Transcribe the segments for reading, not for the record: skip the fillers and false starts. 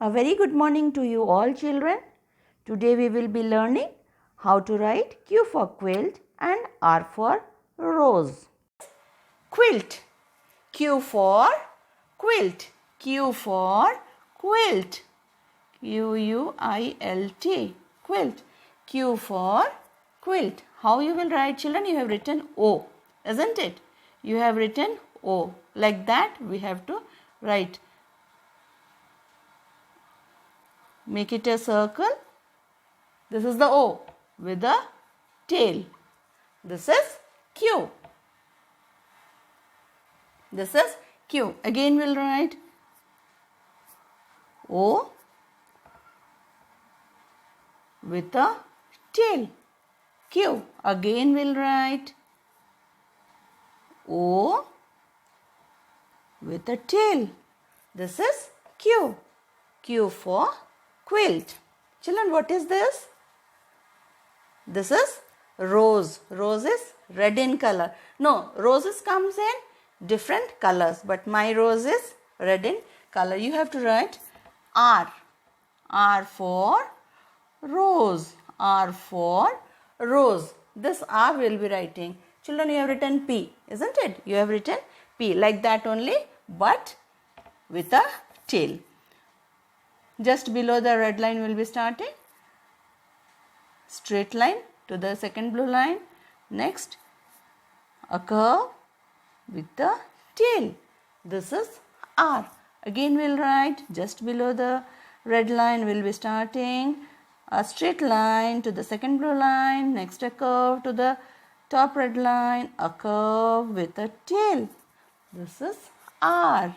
A very good morning to you all children. Today we will be learning how to write Q for quilt and R for rose. Quilt. Q for quilt. Q for quilt. Q-U-I-L-T. Quilt. Q for quilt. How you will write children? You have written O, isn't it? You have written O. Like that we have to write. Make it a circle. This is the O with a tail. This is Q. This is Q. Again we'll write O with a tail. Q. Again we'll write O with a tail. This is Q. Q for quilt. Children, what is this? This is rose. Rose is red in color. No, roses comes in different colors, but my rose is red in color. You have to write R. R for rose. R for rose. This R will be writing. Children, you have written P, isn't it? You have written P like that only, but with a tail. Just below the red line will be starting. Straight line to the second blue line. Next, a curve with the tail. This is R. Again we'll write just below the red line will be starting a straight line to the second blue line. Next, a curve to the top red line. A curve with a tail. This is R.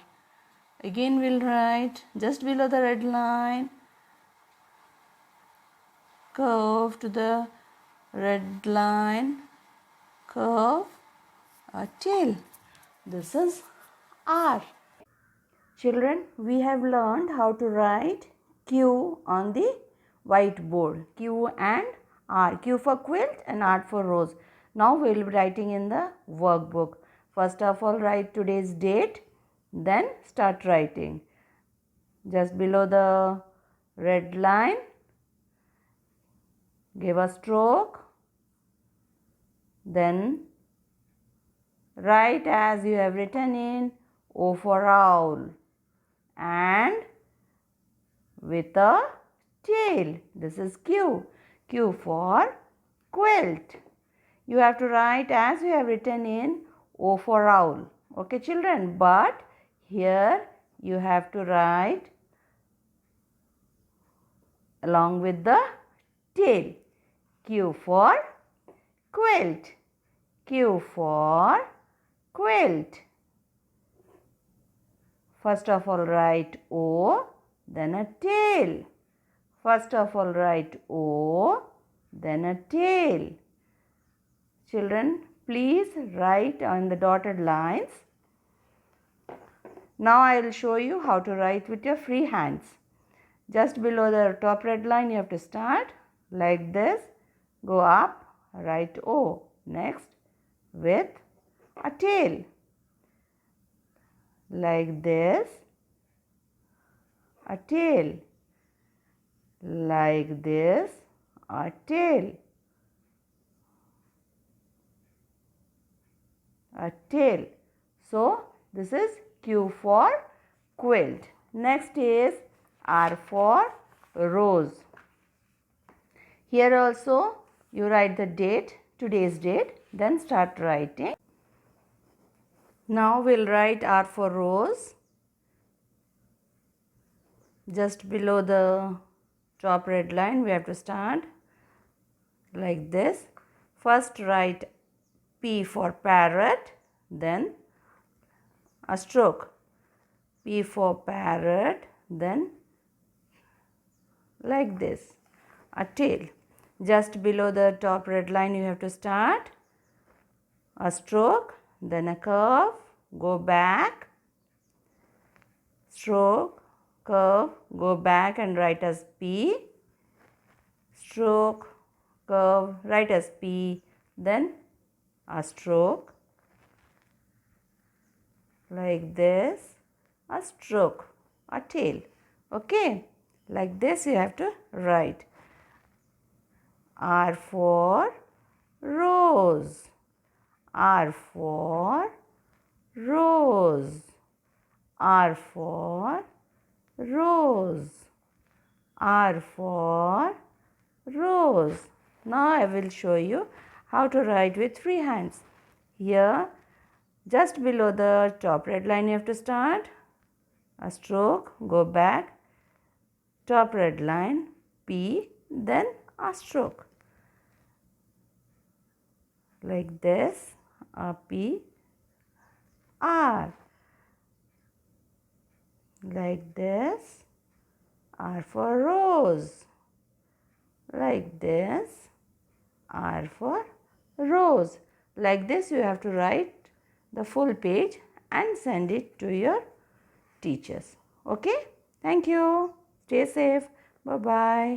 Again we'll write just below the red line, curve to the red line, curve, a tail. This is R. Children, we have learned how to write Q on the whiteboard. Q and R. Q for quilt and R for rose. Now we will be writing in the workbook. First of all, write today's date. Then start writing. Just below the red line, give a stroke. Then write as you have written in O for owl and with a tail. This is Q. Q for quilt. You have to write as you have written in O for owl. Okay children, but here you have to write along with the tail. Q for quilt. Q for quilt. First of all write O, then a tail. First of all write O, then a tail. Children, please write on the dotted lines. Now I will show you how to write with your free hands. Just below the top red line you have to start like this. Go up, write O. Next with a tail. Like this. A tail. Like this. A tail. A tail. So this is Q for quilt. Next is R for rose. Here also you write the date, today's date, then start writing. Now we'll write R for rose. Just below the top red line we have to start like this. First write P for parrot, then a stroke. P for parrot, then like this, a tail. Just below the top red line you have to start a stroke, then a curve, go back, stroke, curve, go back and write as P, stroke, curve, write as P, then a stroke, like this, a stroke, a tail. Okay, like this you have to write. R for rose. R for rose. R for rose. R for rose. Now I will show you how to write with free hands. Here, just below the top red line you have to start. A stroke, go back, top red line, P, then a stroke. Like this, a P, R. Like this, R for rose. Like this, R for rose. Like this you have to write the full page and send it to your teachers. Okay? Thank you. Stay safe. Bye-bye.